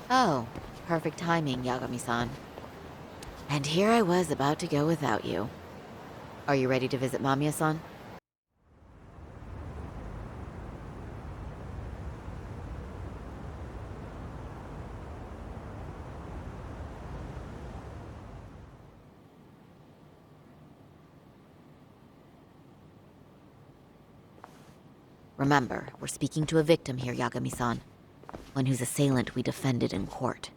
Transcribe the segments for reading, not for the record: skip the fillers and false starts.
Oh, perfect timing, Yagami-san. And here I was about to go without you. Are you ready to visit Mamiya-san? Remember, we're speaking to a victim here, Yagami-san. One whose assailant we defended in court.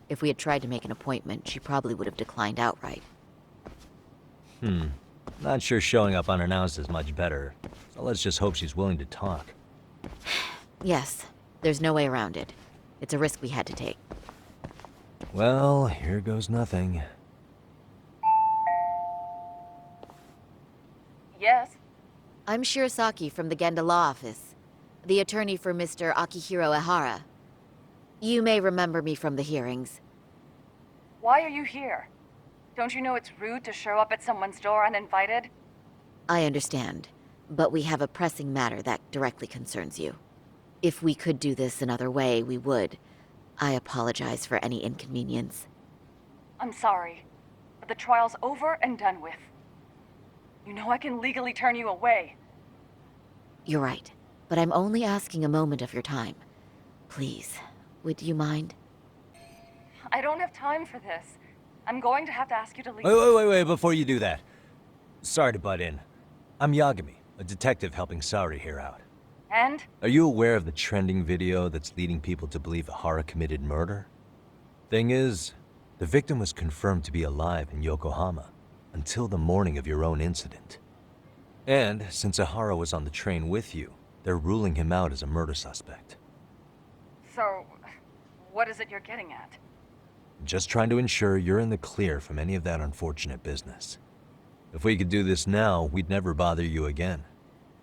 If we had tried to make an appointment, she probably would have declined outright. Not sure showing up unannounced is much better, so let's just hope she's willing to talk. Yes, there's no way around it. It's a risk we had to take. Well, here goes nothing. Yes? I'm Shirasaki from the Genda Law Office, the attorney for Mr. Akihiro Ehara. You may remember me from the hearings. Why are you here? Don't you know it's rude to show up at someone's door uninvited? I understand, but we have a pressing matter that directly concerns you. If we could do this another way, we would. I apologize for any inconvenience. I'm sorry, but the trial's over and done with. You know I can legally turn you away. You're right, but I'm only asking a moment of your time. Please, would you mind? I don't have time for this. I'm going to have to ask you to leave. Wait, before you do that. Sorry to butt in. I'm Yagami, a detective helping Saori here out. And? Are you aware of the trending video that's leading people to believe Ehara committed murder? Thing is, the victim was confirmed to be alive in Yokohama until the morning of your own incident. And since Ehara was on the train with you, they're ruling him out as a murder suspect. So, what is it you're getting at? Just trying to ensure you're in the clear from any of that unfortunate business. If we could do this now, we'd never bother you again.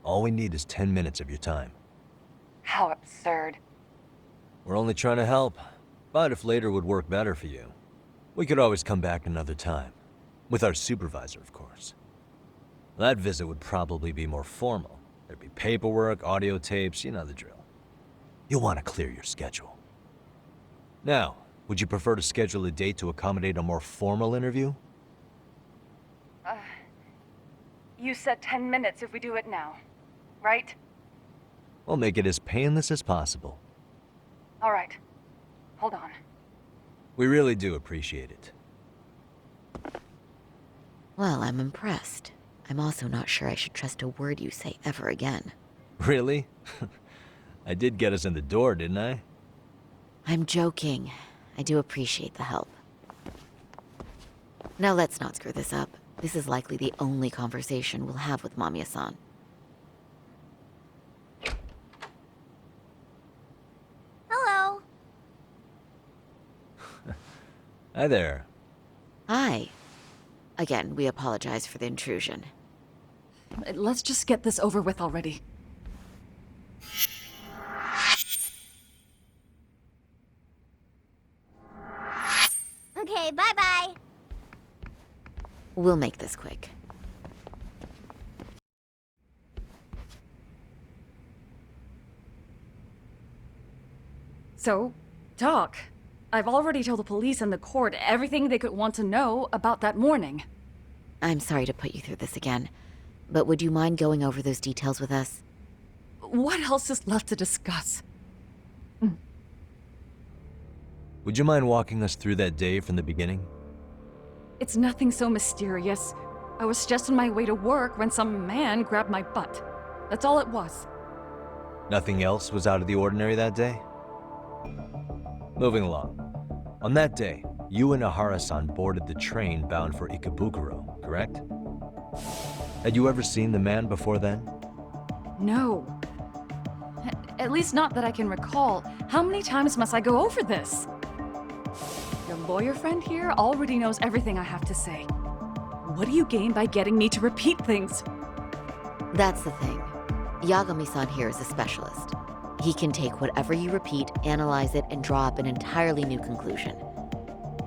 All we need is 10 minutes of your time. How absurd. We're only trying to help, but if later would work better for you, we could always come back another time. With our supervisor, of course. That visit would probably be more formal. There'd be paperwork, audio tapes, you know the drill. You'll want to clear your schedule. Now, would you prefer to schedule a date to accommodate a more formal interview? You said 10 minutes if we do it now, right? We'll make it as painless as possible. All right. Hold on. We really do appreciate it. Well, I'm impressed. I'm also not sure I should trust a word you say ever again. Really? I did get us in the door, didn't I? I'm joking. I do appreciate the help. Now let's not screw this up. This is likely the only conversation we'll have with Mamiya-san. Hello. Hi there. Hi. Again, we apologize for the intrusion. Let's just get this over with already. Okay, bye-bye. We'll make this quick. So, talk. I've already told the police and the court everything they could want to know about that morning. I'm sorry to put you through this again, but would you mind going over those details with us? What else is left to discuss? Would you mind walking us through that day from the beginning? It's nothing so mysterious. I was just on my way to work when some man grabbed my butt. That's all it was. Nothing else was out of the ordinary that day? Moving along. On that day, you and Ehara-san boarded the train bound for Ikebukuro, correct? Had you ever seen the man before then? No. At least not that I can recall. How many times must I go over this? Your lawyer friend here already knows everything I have to say. What do you gain by getting me to repeat things? That's the thing. Yagami-san here is a specialist. He can take whatever you repeat, analyze it, and draw up an entirely new conclusion.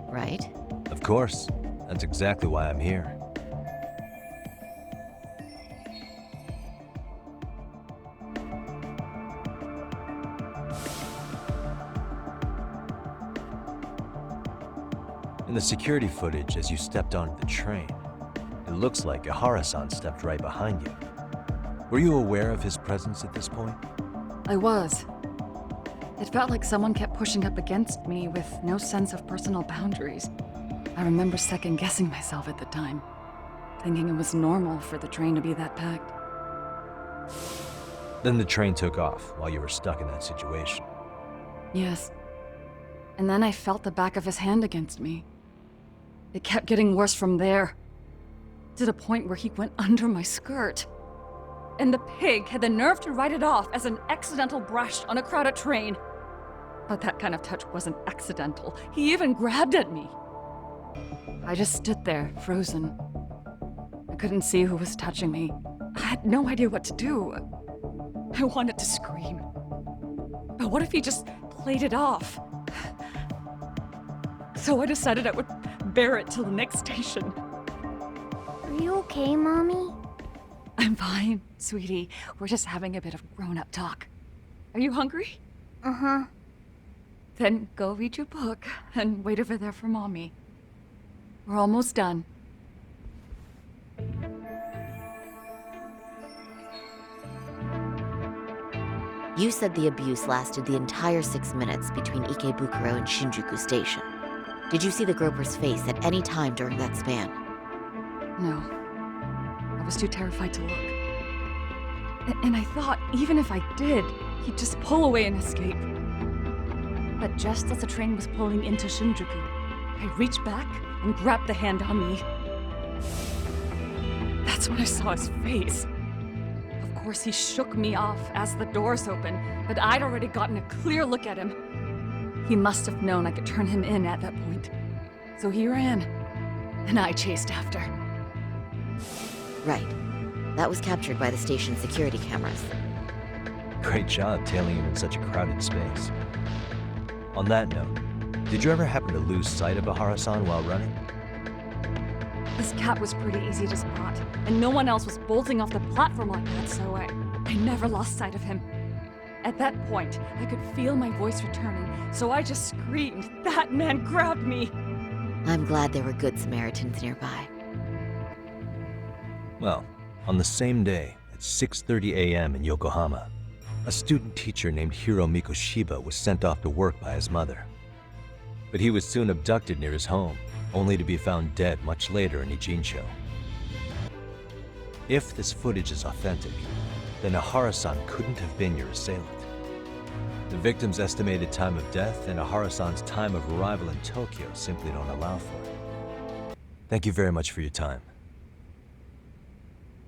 Right? Of course. That's exactly why I'm here. In the security footage as you stepped onto the train, it looks like Ihara-san stepped right behind you. Were you aware of his presence at this point? I was. It felt like someone kept pushing up against me with no sense of personal boundaries. I remember second-guessing myself at the time, thinking it was normal for the train to be that packed. Then the train took off while you were stuck in that situation. Yes. And then I felt the back of his hand against me. It kept getting worse from there, to the point where he went under my skirt. And the pig had the nerve to write it off as an accidental brush on a crowded train. But that kind of touch wasn't accidental. He even grabbed at me. I just stood there, frozen. I couldn't see who was touching me. I had no idea what to do. I wanted to scream. But what if he just played it off? So I decided I would bear it till the next station. Are you okay, Mommy? I'm fine, sweetie. We're just having a bit of grown-up talk. Are you hungry? Uh-huh. Then go read your book and wait over there for Mommy. We're almost done. You said the abuse lasted the entire 6 minutes between Ikebukuro and Shinjuku Station. Did you see the groper's face at any time during that span? No. I was too terrified to look. And I thought, even if I did, he'd just pull away and escape. But just as the train was pulling into Shinjuku, I reached back and grabbed the hand on me. That's when I saw his face. Of course, he shook me off as the doors opened, but I'd already gotten a clear look at him. He must have known I could turn him in at that point. So he ran, and I chased after. Right. That was captured by the station's security cameras. Great job tailing him in such a crowded space. On that note, did you ever happen to lose sight of Ihara-san while running? This cat was pretty easy to spot, and no one else was bolting off the platform like that, so I never lost sight of him. At that point, I could feel my voice returning, so I just screamed, "That man grabbed me!" I'm glad there were good Samaritans nearby. Well, on the same day, at 6:30 a.m. in Yokohama, a student teacher named Hiro Mikoshiba was sent off to work by his mother. But he was soon abducted near his home, only to be found dead much later in Ijincho. If this footage is authentic, then Ihara-san couldn't have been your assailant. The victim's estimated time of death and Ihara-san's time of arrival in Tokyo simply don't allow for it. Thank you very much for your time.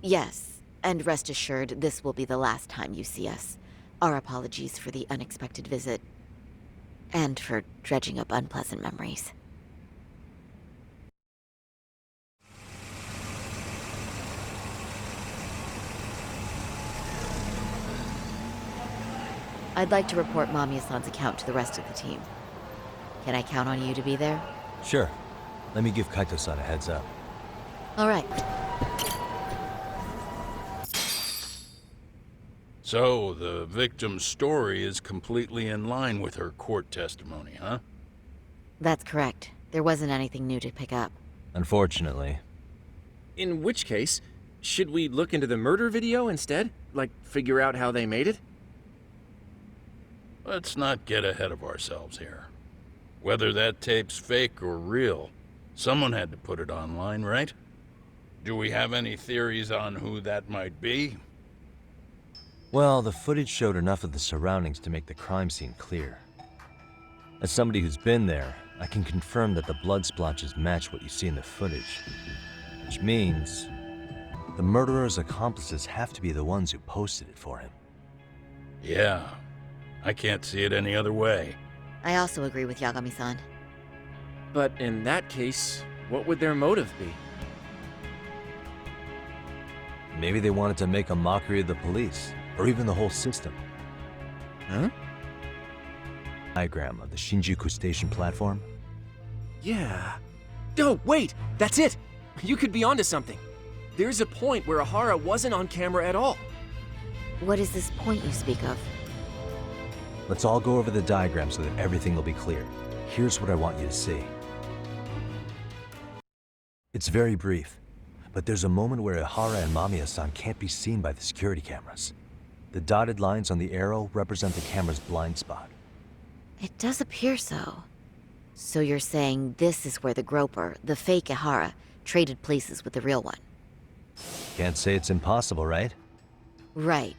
Yes, and rest assured, this will be the last time you see us. Our apologies for the unexpected visit, and for dredging up unpleasant memories. I'd like to report Mamiya-san's account to the rest of the team. Can I count on you to be there? Sure. Let me give Kaito-san a heads up. All right. So, the victim's story is completely in line with her court testimony, huh? That's correct. There wasn't anything new to pick up. Unfortunately. In which case, should we look into the murder video instead? Like, figure out how they made it? Let's not get ahead of ourselves here. Whether that tape's fake or real, someone had to put it online, right? Do we have any theories on who that might be? Well, the footage showed enough of the surroundings to make the crime scene clear. As somebody who's been there, I can confirm that the blood splotches match what you see in the footage. Which means the murderer's accomplices have to be the ones who posted it for him. Yeah, I can't see it any other way. I also agree with Yagami-san. But in that case, what would their motive be? Maybe they wanted to make a mockery of the police, or even the whole system. Huh? Diagram of the Shinjuku Station platform. Yeah. Oh, wait! That's it! You could be onto something. There's a point where Ihara wasn't on camera at all. What is this point you speak of? Let's all go over the diagram so that everything will be clear. Here's what I want you to see. It's very brief, but there's a moment where Ihara and Mamiya-san can't be seen by the security cameras. The dotted lines on the arrow represent the camera's blind spot. It does appear so. So you're saying this is where the groper, the fake Ihara, traded places with the real one? Can't say it's impossible, right? Right.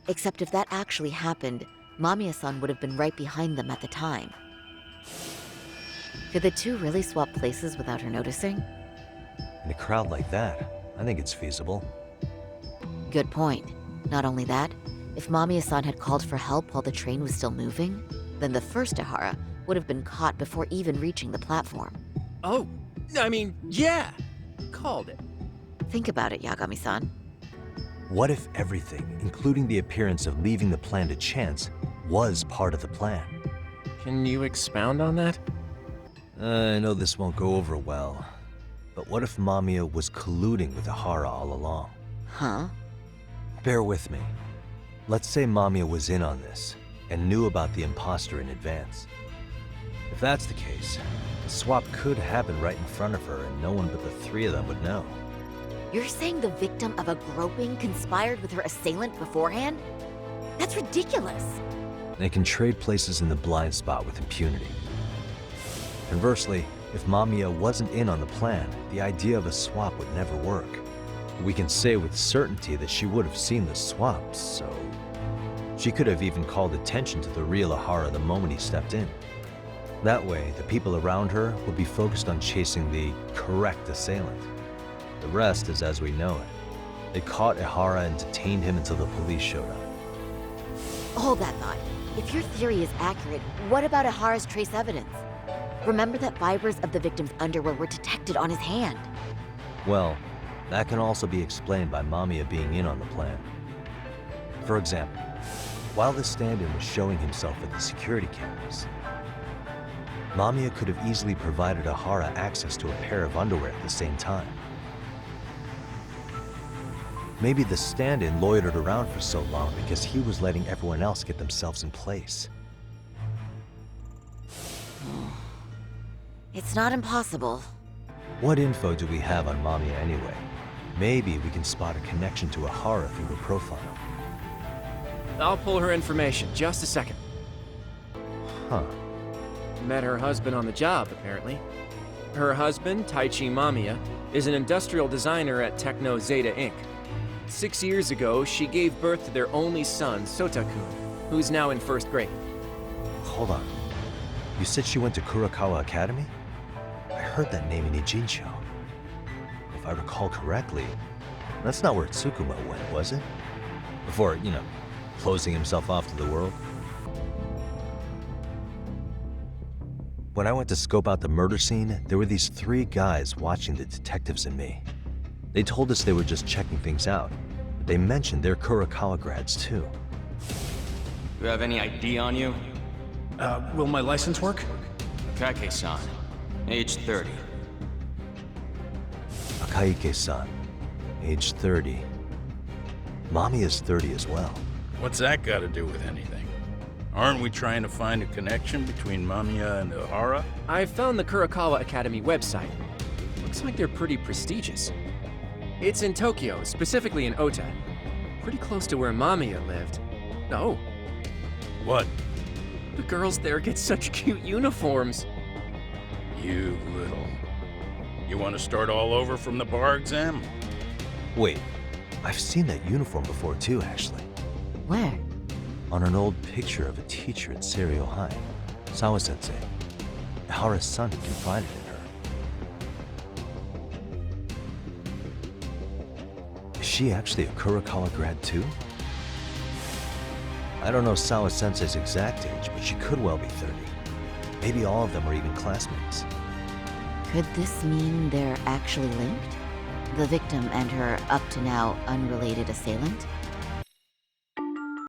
Except if that actually happened, Mamiya-san would have been right behind them at the time. Could the two really swap places without her noticing? In a crowd like that, I think it's feasible. Good point. Not only that, if Mamiya-san had called for help while the train was still moving, then the first Ihara would have been caught before even reaching the platform. Oh, I mean, yeah! Called it. Think about it, Yagami-san. What if everything, including the appearance of leaving the plan to chance, was part of the plan? Can you expound on that? I know this won't go over well, but what if Mamiya was colluding with Ihara all along? Huh? Bear with me. Let's say Mamiya was in on this, and knew about the imposter in advance. If that's the case, the swap could happen right in front of her and no one but the three of them would know. You're saying the victim of a groping conspired with her assailant beforehand? That's ridiculous! They can trade places in the blind spot with impunity. Conversely, if Mamiya wasn't in on the plan, the idea of a swap would never work. We can say with certainty that she would have seen the swap, so... She could have even called attention to the real Ihara the moment he stepped in. That way, the people around her would be focused on chasing the correct assailant. The rest is as we know it. They caught Ihara and detained him until the police showed up. Hold that thought. If your theory is accurate, what about Ihara's trace evidence? Remember that fibers of the victim's underwear were detected on his hand. Well, that can also be explained by Mamiya being in on the plan. For example, while the stand-in was showing himself at the security cameras, Mamiya could have easily provided Ihara access to a pair of underwear at the same time. Maybe the stand-in loitered around for so long because he was letting everyone else get themselves in place. It's not impossible. What info do we have on Mamiya anyway? Maybe we can spot a connection to Ihara through her profile. I'll pull her information. Just a second. Huh. Met her husband on the job, apparently. Her husband, Taichi Mamiya, is an industrial designer at Techno Zeta Inc. 6 years ago, she gave birth to their only son, Sota-kun, who's now in first grade. Hold on. You said she went to Kurakawa Academy? I heard that name in Ijincho. If I recall correctly, that's not where Tsukuma went, was it? Before, closing himself off to the world? When I went to scope out the murder scene, there were these 3 guys watching the detectives and me. They told us they were just checking things out, but they mentioned they're Kurakawa grads too. You have any ID on you? Will my license work? Kake-san, age 30. Akaike-san, age 30. Mami is 30 as well. What's that got to do with anything? Aren't we trying to find a connection between Mamiya and Ihara? I found the Kurakawa Academy website. Looks like they're pretty prestigious. It's in Tokyo, specifically in Ota. Pretty close to where Mamiya lived. Oh, What? the girls there get such cute uniforms. You little... You want to start all over from the bar exam? Wait, I've seen that uniform before too, actually. Where? On an old picture of a teacher at Seiryo High, Sawa-sensei. Ihara's son had confided in her. Is she actually a Kurakawa grad too? I don't know Sawa-sensei's exact age, but she could well be 30. Maybe all of them are even classmates. Could this mean they're actually linked? The victim and her up to now unrelated assailant?